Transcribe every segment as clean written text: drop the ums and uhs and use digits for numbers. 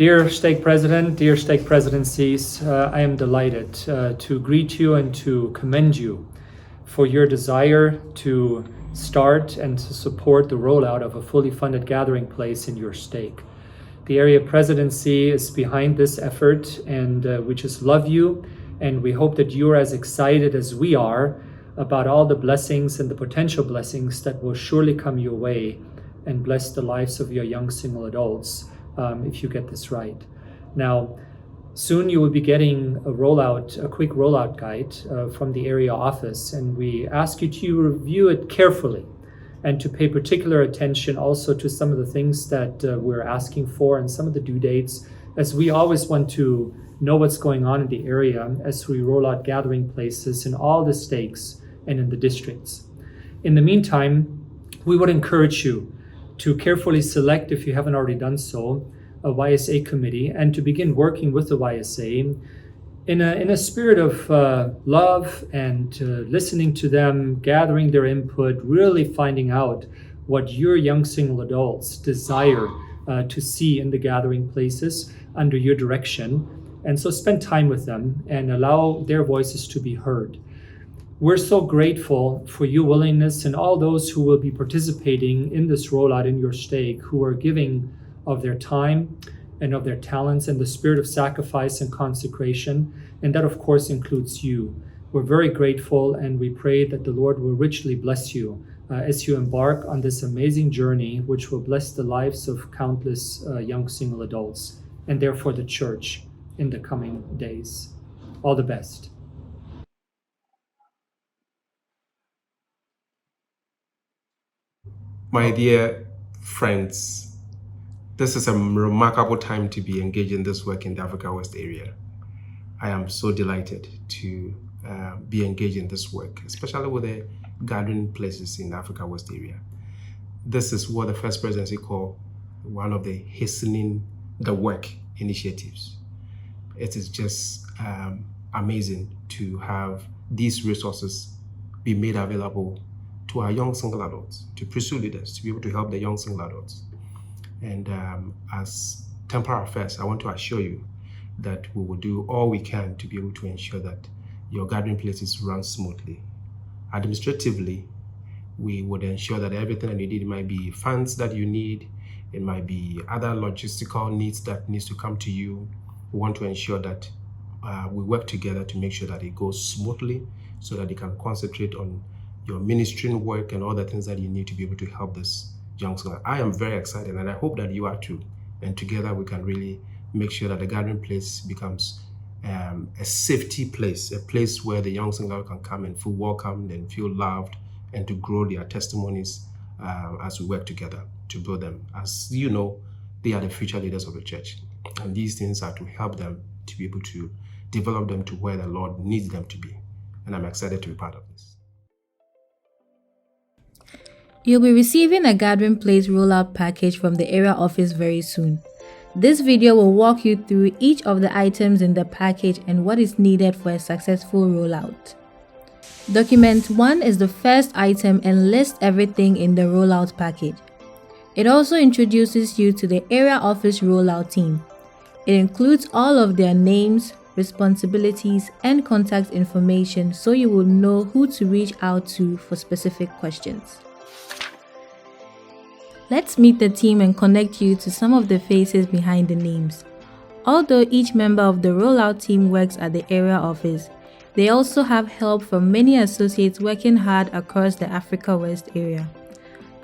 Dear Stake President, dear Stake Presidencies, I am delighted to greet you and to commend you for your desire to start and to support the rollout of a fully funded gathering place in your stake. The area presidency is behind this effort, and we just love you, and we hope that you're as excited as we are about all the blessings and the potential blessings that will surely come your way and bless the lives of your young single adults if you get this right. Now, soon you will be getting a quick rollout guide from the area office, and we ask you to review it carefully and to pay particular attention also to some of the things that we're asking for and some of the due dates, as we always want to know what's going on in the area as we roll out gathering places in all the stakes and in the districts. In the meantime, we would encourage you to carefully select, if you haven't already done so, a YSA committee, and to begin working with the YSA in a spirit of love and listening to them, gathering their input, really finding out what your young single adults desire to see in the gathering places under your direction. And so spend time with them and allow their voices to be heard. We're so grateful for your willingness and all those who will be participating in this rollout in your stake, who are giving of their time and of their talents and the spirit of sacrifice and consecration. And that, of course, includes you. We're very grateful, and we pray that the Lord will richly bless you as you embark on this amazing journey, which will bless the lives of countless young single adults, and therefore the church in the coming days. All the best. My dear friends, this is a remarkable time to be engaged in this work in the Africa West area. I am so delighted to be engaged in this work, especially with the gathering places in the Africa West area. This is what the First Presidency called one of the hastening the work initiatives. It is just amazing to have these resources be made available to our young single adults, to pursue leaders, to be able to help the young single adults. And as temporal affairs, I want to assure you that we will do all we can to be able to ensure that your gathering places run smoothly. Administratively, we would ensure that everything that you need, it might be funds that you need, it might be other logistical needs that needs to come to you. We want to ensure that we work together to make sure that it goes smoothly so that you can concentrate on your ministering work and all the things that you need to be able to help this young scholar. I am very excited, and I hope that you are too. And together we can really make sure that the gathering place becomes a safety place, a place where the young single can come and feel welcomed and feel loved, and to grow their testimonies as we work together to build them. As you know, they are the future leaders of the church, and these things are to help them to be able to develop them to where the Lord needs them to be. And I'm excited to be part of this. You'll be receiving a gathering place rollout package from the area office very soon. This video will walk you through each of the items in the package and what is needed for a successful rollout. Document 1 is the first item and lists everything in the rollout package. It also introduces you to the area office rollout team. It includes all of their names, responsibilities, and contact information, so you will know who to reach out to for specific questions. Let's meet the team and connect you to some of the faces behind the names. Although each member of the rollout team works at the area office, they also have help from many associates working hard across the Africa West area.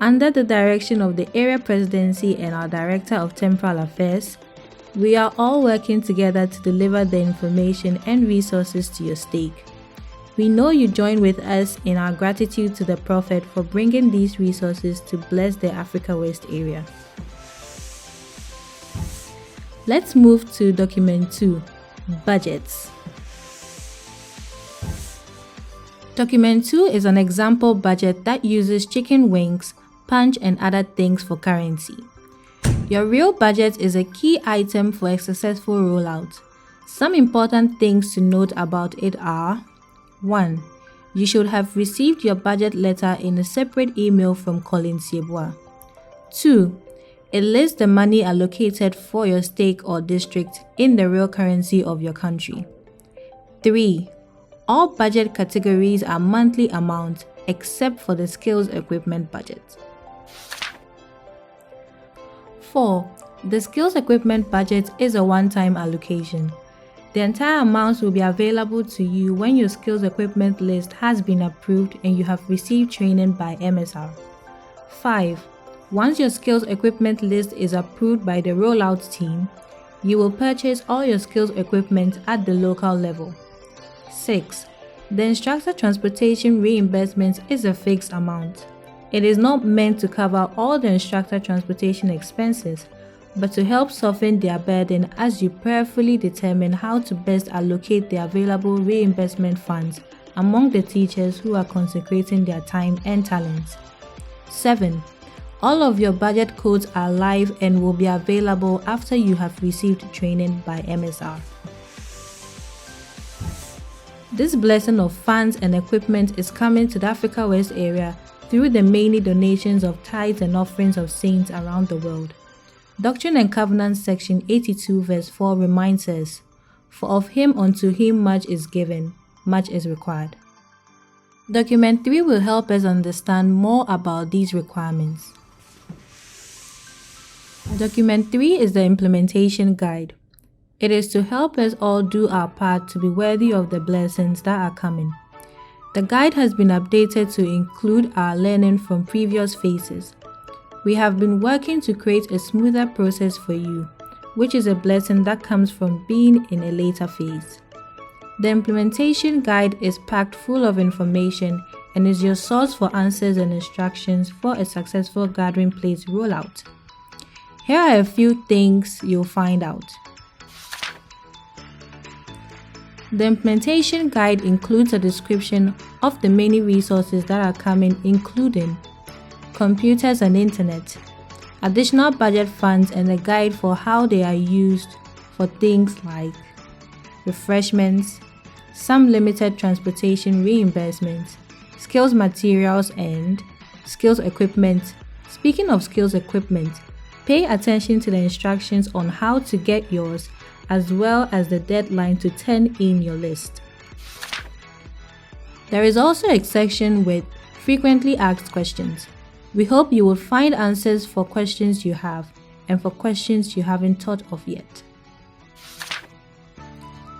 Under the direction of the area presidency and our Director of Temporal Affairs, we are all working together to deliver the information and resources to your stake. We know you join with us in our gratitude to the Prophet for bringing these resources to bless the Africa West area. Let's move to document 2, budgets. Document 2 is an example budget that uses chicken wings, punch, and other things for currency. Your real budget is a key item for a successful rollout. Some important things to note about it are: 1. You should have received your budget letter in a separate email from Colin Siebua. 2. It lists the money allocated for your stake or district in the real currency of your country. 3. All budget categories are monthly amounts except for the skills equipment budget. 4. The skills equipment budget is a one-time allocation. The entire amount will be available to you when your skills equipment list has been approved and you have received training by MSR. 5. Once your skills equipment list is approved by the Rollout team, you will purchase all your skills equipment at the local level. 6. The instructor transportation reimbursement is a fixed amount. It is not meant to cover all the instructor transportation expenses, but to help soften their burden as you prayerfully determine how to best allocate the available reimbursement funds among the teachers who are consecrating their time and talents. 7. All of your budget codes are live and will be available after you have received training by MSR. This blessing of funds and equipment is coming to the Africa West area through the many donations of tithes and offerings of saints around the world. Doctrine and Covenants section 82 verse 4 reminds us, "For of him unto him much is given, much is required." Document 3 will help us understand more about these requirements. Document 3 is the implementation guide. It is to help us all do our part to be worthy of the blessings that are coming. The guide has been updated to include our learning from previous phases. We have been working to create a smoother process for you, which is a blessing that comes from being in a later phase. The implementation guide is packed full of information and is your source for answers and instructions for a successful gathering place rollout. Here are a few things you'll find out. The implementation guide includes a description of the many resources that are coming, including computers and internet, additional budget funds, and a guide for how they are used for things like refreshments, some limited transportation reimbursements, skills materials, and skills equipment. Speaking of skills equipment, pay attention to the instructions on how to get yours, as well as the deadline to turn in your list. There is also a section with frequently asked questions. We hope you will find answers for questions you have and for questions you haven't thought of yet.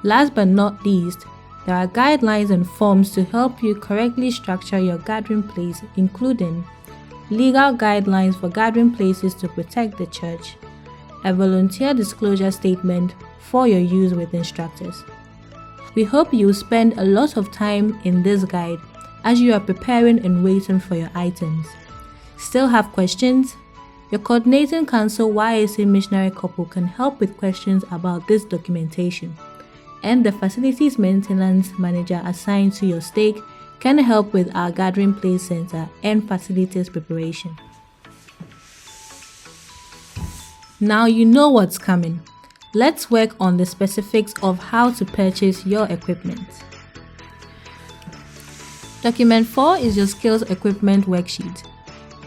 Last but not least, there are guidelines and forms to help you correctly structure your gathering place, including legal guidelines for gathering places to protect the church, a volunteer disclosure statement for your use with instructors. We hope you spend a lot of time in this guide as you are preparing and waiting for your items. Still have questions? Your coordinating council YSA missionary couple can help with questions about this documentation, and the facilities maintenance manager assigned to your stake can help with our gathering place center and facilities preparation. Now you know what's coming. Let's work on the specifics of how to purchase your equipment. Document 4 is your skills equipment worksheet.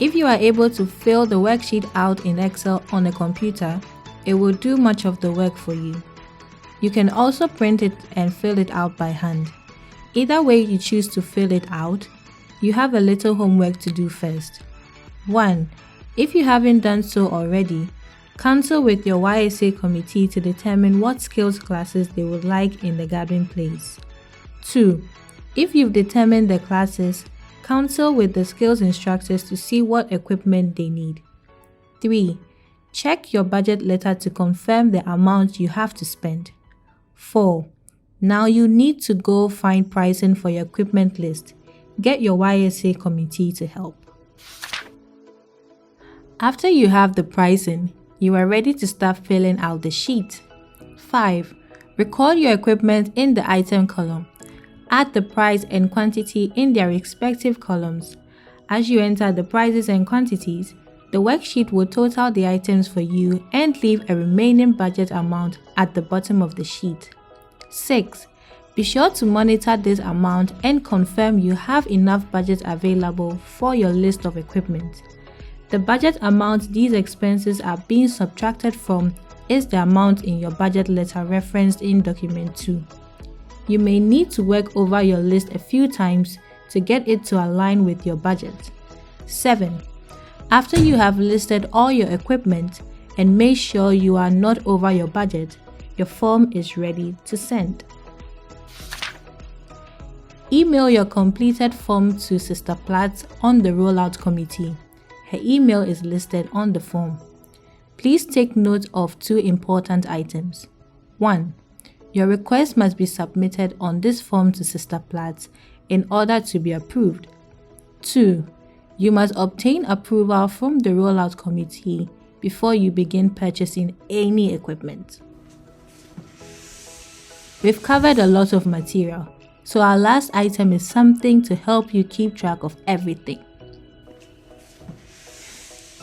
If you are able to fill the worksheet out in Excel on a computer, it will do much of the work for you. You can also print it and fill it out by hand. Either way you choose to fill it out, you have a little homework to do first. 1. If you haven't done so already, consult with your YSA committee to determine what skills classes they would like in the gathering place. 2. If you've determined the classes, consult with the skills instructors to see what equipment they need. 3. Check your budget letter to confirm the amount you have to spend. 4. Now you need to go find pricing for your equipment list. Get your YSA committee to help. After you have the pricing, you are ready to start filling out the sheet. 5. Record your equipment in the item column. Add the price and quantity in their respective columns. As you enter the prices and quantities, the worksheet will total the items for you and leave a remaining budget amount at the bottom of the sheet. 6. Be sure to monitor this amount and confirm you have enough budget available for your list of equipment. The budget amount these expenses are being subtracted from is the amount in your budget letter referenced in document 2. You may need to work over your list a few times to get it to align with your budget. 7. After you have listed all your equipment and made sure you are not over your budget, your form is ready to send. Email your completed form to Sister Platt on the Rollout Committee. Her email is listed on the form. Please take note of 2 important items. 1. Your request must be submitted on this form to Sister Platt in order to be approved. 2. You must obtain approval from the Rollout Committee before you begin purchasing any equipment. We've covered a lot of material, so our last item is something to help you keep track of everything.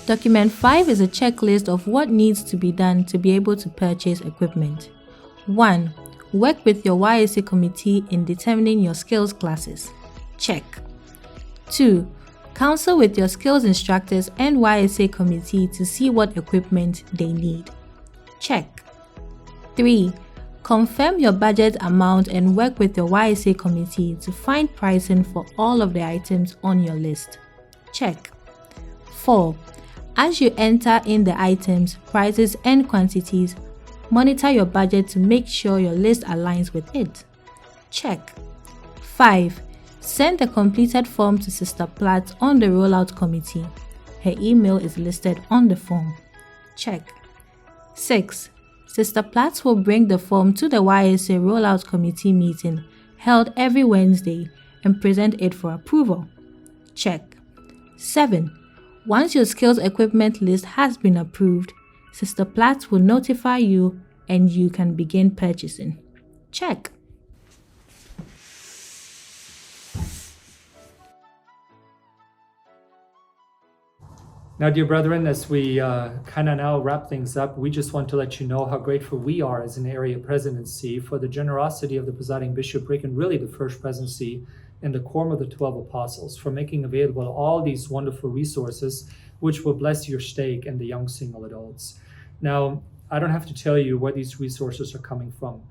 Document 5 is a checklist of what needs to be done to be able to purchase equipment. 1. Work with your YSA committee in determining your skills classes. Check. 2. Counsel with your skills instructors and YSA committee to see what equipment they need. Check. 3. Confirm your budget amount and work with your YSA committee to find pricing for all of the items on your list. Check. 4. As you enter in the items, prices and quantities, monitor your budget to make sure your list aligns with it. Check. 5. Send the completed form to Sister Platt on the Rollout Committee. Her email is listed on the form. Check. 6. Sister Platt will bring the form to the YSA Rollout Committee meeting held every Wednesday and present it for approval. Check. 7. Once your skills equipment list has been approved, Sister Platt will notify you and you can begin purchasing. Check. Now, dear brethren, as we kind of now wrap things up, we just want to let you know how grateful we are as an area presidency for the generosity of the presiding bishopric and really the first presidency and the quorum of the 12 apostles for making available all these wonderful resources which will bless your stake and the young single adults. Now, I don't have to tell you where these resources are coming from.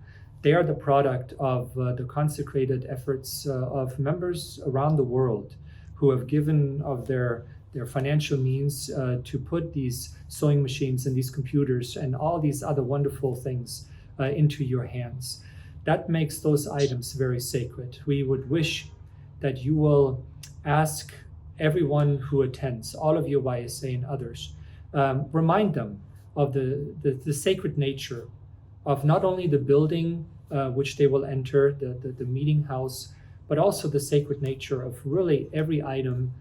They are the product of the consecrated efforts of members around the world who have given of their financial means to put these sewing machines and these computers and all these other wonderful things into your hands. That makes those items very sacred. We would wish that you will ask everyone who attends, all of your YSA and others, remind them of the sacred nature of not only the building which they will enter, the meeting house, but also the sacred nature of really every item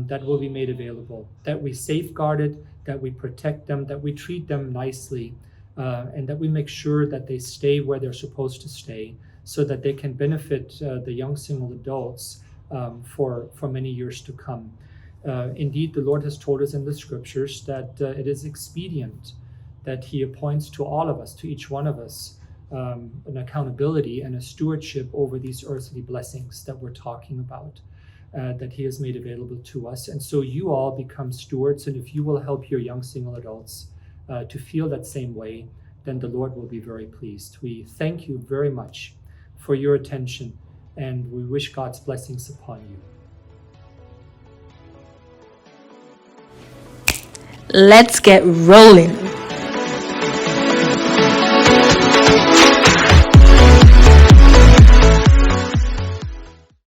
that will be made available, that we safeguard it, that we protect them, that we treat them nicely, and that we make sure that they stay where they're supposed to stay so that they can benefit the young single adults for many years to come. Indeed, the Lord has told us in the scriptures that it is expedient that He appoints to all of us, to each one of us, an accountability and a stewardship over these earthly blessings that we're talking about. That He has made available to us. And so you all become stewards, and if you will help your young single adults to feel that same way, then the Lord will be very pleased. We thank you very much for your attention, and we wish God's blessings upon you. Let's get rolling.